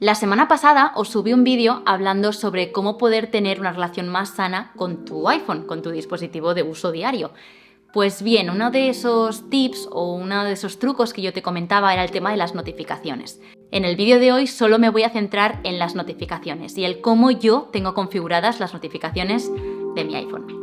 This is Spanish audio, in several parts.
La semana pasada os subí un vídeo hablando sobre cómo poder tener una relación más sana con tu iPhone, con tu dispositivo de uso diario. Pues bien, uno de esos tips o uno de esos trucos que yo te comentaba era el tema de las notificaciones. En el vídeo de hoy solo me voy a centrar en las notificaciones y el cómo yo tengo configuradas las notificaciones de mi iPhone.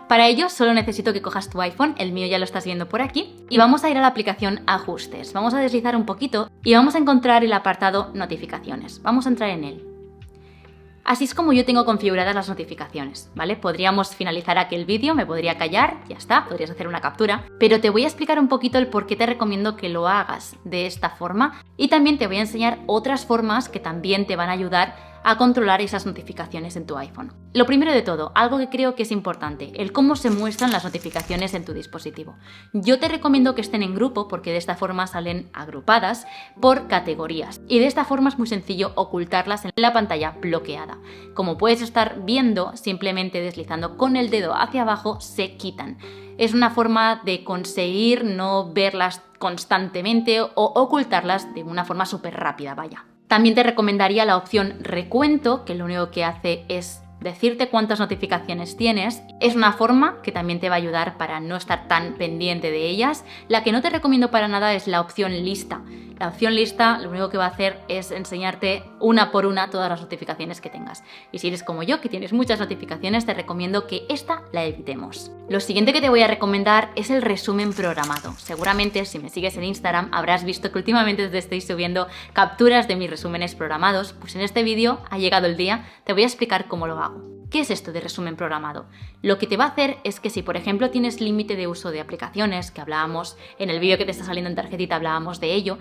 Para ello solo necesito que cojas tu iPhone, el mío ya lo estás viendo por aquí, y vamos a ir a la aplicación Ajustes. Vamos a deslizar un poquito y vamos a encontrar el apartado Notificaciones. Vamos a entrar en él. Así es como yo tengo configuradas las notificaciones, ¿vale? Podríamos finalizar aquí el vídeo, me podría callar, ya está, podrías hacer una captura, pero te voy a explicar un poquito el por qué te recomiendo que lo hagas de esta forma y también te voy a enseñar otras formas que también te van a ayudar a controlar esas notificaciones en tu iPhone. Lo primero de todo, algo que creo que es importante, el cómo se muestran las notificaciones en tu dispositivo. Yo te recomiendo que estén en grupo porque de esta forma salen agrupadas por categorías y de esta forma es muy sencillo ocultarlas en la pantalla bloqueada. Como puedes estar viendo, simplemente deslizando con el dedo hacia abajo se quitan. Es una forma de conseguir no verlas constantemente o ocultarlas de una forma súper rápida, vaya. También te recomendaría la opción recuento, que lo único que hace es decirte cuántas notificaciones tienes. Es una forma que también te va a ayudar para no estar tan pendiente de ellas. La que no te recomiendo para nada es la opción lista. La opción lista lo único que va a hacer es enseñarte una por una todas las notificaciones que tengas. Y si eres como yo, que tienes muchas notificaciones, te recomiendo que esta la evitemos. Lo siguiente que te voy a recomendar es el resumen programado. Seguramente si me sigues en Instagram habrás visto que últimamente te estoy subiendo capturas de mis resúmenes programados. Pues en este vídeo ha llegado el día, te voy a explicar cómo lo hago. ¿Qué es esto de resumen programado? Lo que te va a hacer es que si por ejemplo tienes límite de uso de aplicaciones, que hablábamos en el vídeo que te está saliendo en tarjetita, hablábamos de ello,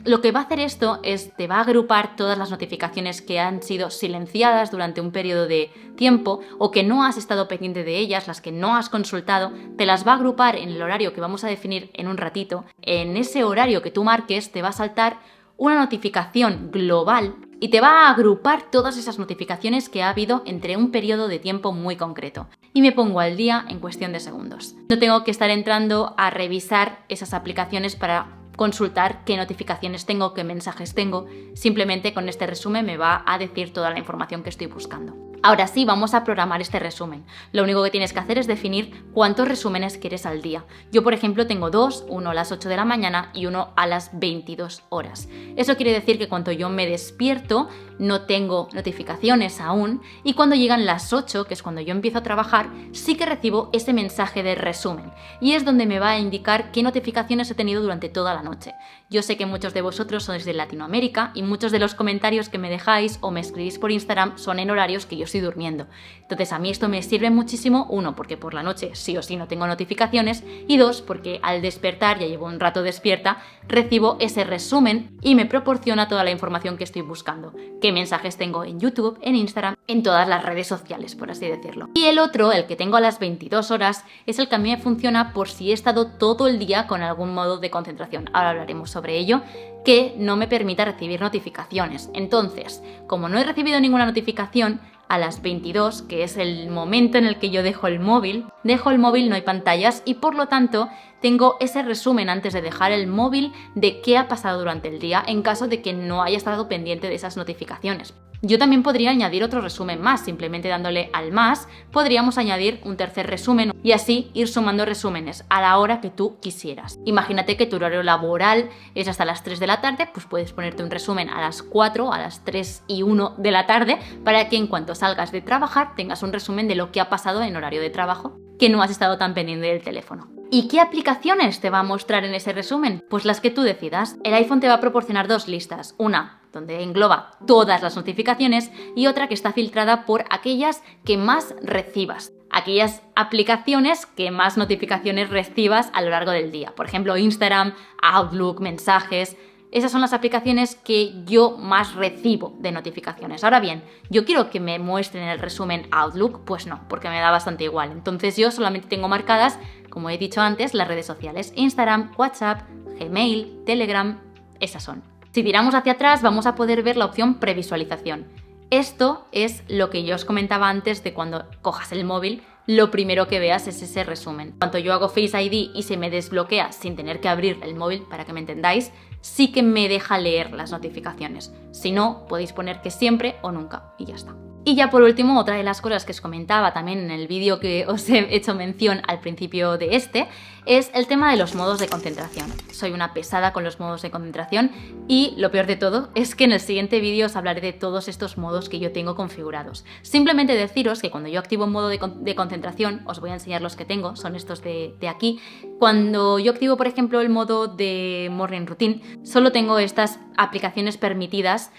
lo que va a hacer esto es te va a agrupar todas las notificaciones que han sido silenciadas durante un periodo de tiempo o que no has estado pendiente de ellas, las que no has consultado, te las va a agrupar en el horario que vamos a definir en un ratito. En ese horario que tú marques te va a saltar una notificación global y te va a agrupar todas esas notificaciones que ha habido entre un periodo de tiempo muy concreto. Y me pongo al día en cuestión de segundos. No tengo que estar entrando a revisar esas aplicaciones para consultar qué notificaciones tengo, qué mensajes tengo. Simplemente con este resumen me va a decir toda la información que estoy buscando. Ahora sí, vamos a programar este resumen. Lo único que tienes que hacer es definir cuántos resúmenes quieres al día. Yo, por ejemplo, tengo dos, uno a las 8 de la mañana y uno a las 22 horas. Eso quiere decir que cuando yo me despierto no tengo notificaciones aún y cuando llegan las 8, que es cuando yo empiezo a trabajar, sí que recibo ese mensaje de resumen y es donde me va a indicar qué notificaciones he tenido durante toda la noche. Yo sé que muchos de vosotros sois de Latinoamérica y muchos de los comentarios que me dejáis o me escribís por Instagram son en horarios que yo estoy durmiendo. Entonces a mí esto me sirve muchísimo, uno, porque por la noche sí o sí no tengo notificaciones y dos, porque al despertar, ya llevo un rato despierta, recibo ese resumen y me proporciona toda la información que estoy buscando. Qué mensajes tengo en YouTube, en Instagram, en todas las redes sociales, por así decirlo. Y el otro, el que tengo a las 22 horas, es el que a mí me funciona por si he estado todo el día con algún modo de concentración. Ahora hablaremos sobre ello, que no me permita recibir notificaciones. Entonces, como no he recibido ninguna notificación, a las 22, que es el momento en el que yo dejo el móvil, no hay pantallas y por lo tanto tengo ese resumen antes de dejar el móvil de qué ha pasado durante el día en caso de que no haya estado pendiente de esas notificaciones. Yo también podría añadir otro resumen más, simplemente dándole al más, podríamos añadir un tercer resumen y así ir sumando resúmenes a la hora que tú quisieras. Imagínate que tu horario laboral es hasta las 3 de la tarde, pues puedes ponerte un resumen a las 4, a las 3 y 1 de la tarde para que en cuanto salgas de trabajar tengas un resumen de lo que ha pasado en horario de trabajo, que no has estado tan pendiente del teléfono. ¿Y qué aplicaciones te va a mostrar en ese resumen? Pues las que tú decidas. El iPhone te va a proporcionar dos listas. Una donde engloba todas las notificaciones y otra que está filtrada por aquellas que más recibas. Aquellas aplicaciones que más notificaciones recibas a lo largo del día. Por ejemplo, Instagram, Outlook, mensajes. Esas son las aplicaciones que yo más recibo de notificaciones. Ahora bien, ¿yo quiero que me muestren el resumen Outlook? Pues no, porque me da bastante igual. Entonces yo solamente tengo marcadas, como he dicho antes, las redes sociales. Instagram, WhatsApp, Gmail, Telegram, esas son. Si tiramos hacia atrás vamos a poder ver la opción previsualización. Esto es lo que yo os comentaba antes de cuando cojas el móvil lo primero que veas es ese resumen. Cuando yo hago Face ID y se me desbloquea sin tener que abrir el móvil, para que me entendáis, sí que me deja leer las notificaciones. Si no, podéis poner que siempre o nunca y ya está. Y ya por último, otra de las cosas que os comentaba también en el vídeo que os he hecho mención al principio de este, es el tema de los modos de concentración. Soy una pesada con los modos de concentración y lo peor de todo es que en el siguiente vídeo os hablaré de todos estos modos que yo tengo configurados. Simplemente deciros que cuando yo activo un modo de concentración, os voy a enseñar los que tengo, son estos de aquí. Cuando yo activo, por ejemplo, el modo de Morning Routine, solo tengo estas aplicaciones permitidas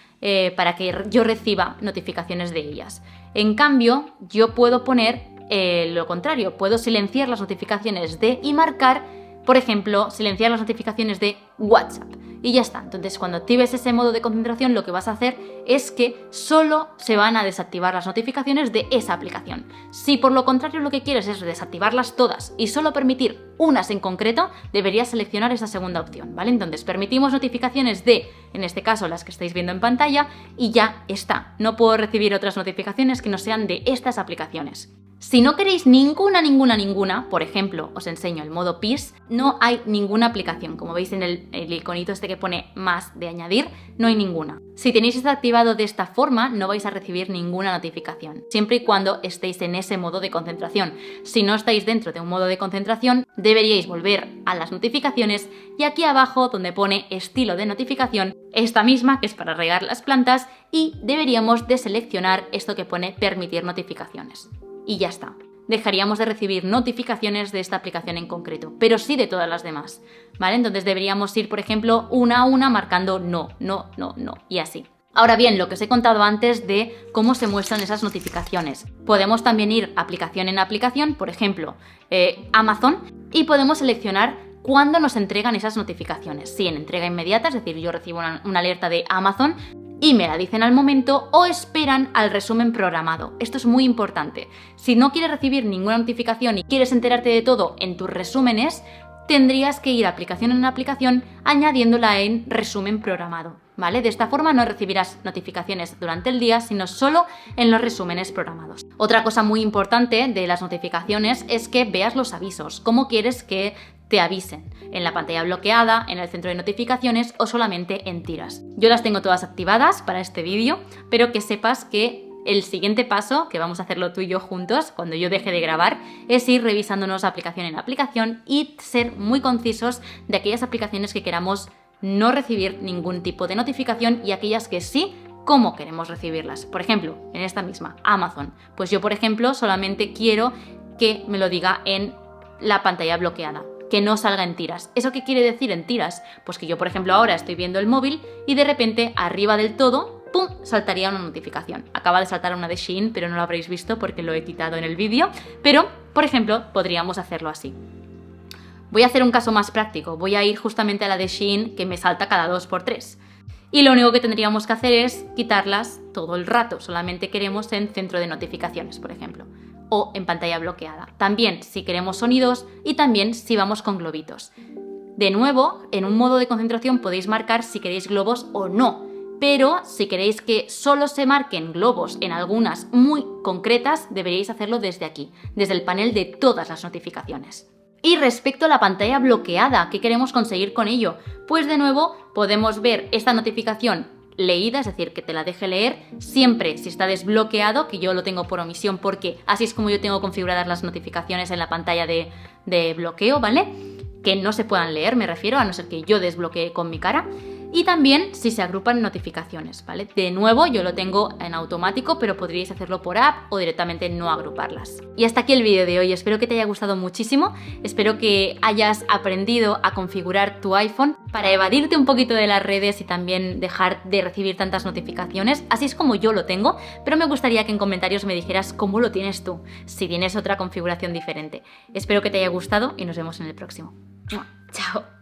para que yo reciba notificaciones de ellas. En cambio, yo puedo poner lo contrario, puedo silenciar las notificaciones y marcar, por ejemplo, silenciar las notificaciones de WhatsApp. Y ya está. Entonces, cuando actives ese modo de concentración, lo que vas a hacer es que solo se van a desactivar las notificaciones de esa aplicación. Si por lo contrario lo que quieres es desactivarlas todas y solo permitir unas en concreto, deberías seleccionar esa segunda opción, ¿vale? Entonces, permitimos notificaciones en este caso, las que estáis viendo en pantalla, y ya está. No puedo recibir otras notificaciones que no sean de estas aplicaciones. Si no queréis ninguna, por ejemplo, os enseño el modo Peace, no hay ninguna aplicación. Como veis en el iconito este que pone más de añadir, no hay ninguna. Si tenéis esto activado de esta forma, no vais a recibir ninguna notificación, siempre y cuando estéis en ese modo de concentración. Si no estáis dentro de un modo de concentración, deberíais volver a las notificaciones y aquí abajo donde pone estilo de notificación, esta misma que es para regar las plantas, y deberíamos de seleccionar esto que pone permitir notificaciones. Y ya está. Dejaríamos de recibir notificaciones de esta aplicación en concreto, pero sí de todas las demás, ¿vale? Entonces deberíamos ir, por ejemplo, una a una marcando no, y así. Ahora bien, lo que os he contado antes de cómo se muestran esas notificaciones. Podemos también ir aplicación en aplicación, por ejemplo, Amazon, y podemos seleccionar cuándo nos entregan esas notificaciones. Si en entrega inmediata, es decir, yo recibo una alerta de Amazon y me la dicen al momento, o esperan al resumen programado. Esto es muy importante. Si no quieres recibir ninguna notificación y quieres enterarte de todo en tus resúmenes, tendrías que ir aplicación en aplicación añadiéndola en resumen programado, ¿vale? De esta forma no recibirás notificaciones durante el día, sino solo en los resúmenes programados. Otra cosa muy importante de las notificaciones es que veas los avisos. ¿Cómo quieres que te avisen? ¿En la pantalla bloqueada, en el centro de notificaciones o solamente en tiras? Yo las tengo todas activadas para este vídeo, pero que sepas que el siguiente paso, que vamos a hacerlo tú y yo juntos cuando yo deje de grabar, es ir revisándonos aplicación en aplicación y ser muy concisos de aquellas aplicaciones que queramos no recibir ningún tipo de notificación y aquellas que sí, cómo queremos recibirlas. Por ejemplo, en esta misma, Amazon. Pues yo, por ejemplo, solamente quiero que me lo diga en la pantalla bloqueada, que no salga en tiras. ¿Eso qué quiere decir en tiras? Pues que yo, por ejemplo, ahora estoy viendo el móvil y de repente arriba del todo, ¡pum!, saltaría una notificación. Acaba de saltar una de Shein, pero no lo habréis visto porque lo he quitado en el vídeo. Pero, por ejemplo, podríamos hacerlo así. Voy a hacer un caso más práctico. Voy a ir justamente a la de Shein, que me salta cada 2×3. Y lo único que tendríamos que hacer es quitarlas todo el rato. Solamente queremos en centro de notificaciones, por ejemplo, o en pantalla bloqueada. También si queremos sonidos y también si vamos con globitos. De nuevo, en un modo de concentración podéis marcar si queréis globos o no. Pero si queréis que solo se marquen globos en algunas muy concretas, deberíais hacerlo desde aquí, desde el panel de todas las notificaciones. Y respecto a la pantalla bloqueada, ¿qué queremos conseguir con ello? Pues de nuevo podemos ver esta notificación leída, es decir, que te la deje leer siempre si está desbloqueado, que yo lo tengo por omisión porque así es como yo tengo configuradas las notificaciones en la pantalla de bloqueo, ¿vale? Que no se puedan leer, me refiero, a no ser que yo desbloquee con mi cara. Y también si se agrupan notificaciones, ¿vale? De nuevo, yo lo tengo en automático, pero podríais hacerlo por app o directamente no agruparlas. Y hasta aquí el vídeo de hoy. Espero que te haya gustado muchísimo. Espero que hayas aprendido a configurar tu iPhone para evadirte un poquito de las redes y también dejar de recibir tantas notificaciones. Así es como yo lo tengo, pero me gustaría que en comentarios me dijeras cómo lo tienes tú, si tienes otra configuración diferente. Espero que te haya gustado y nos vemos en el próximo. ¡Chao!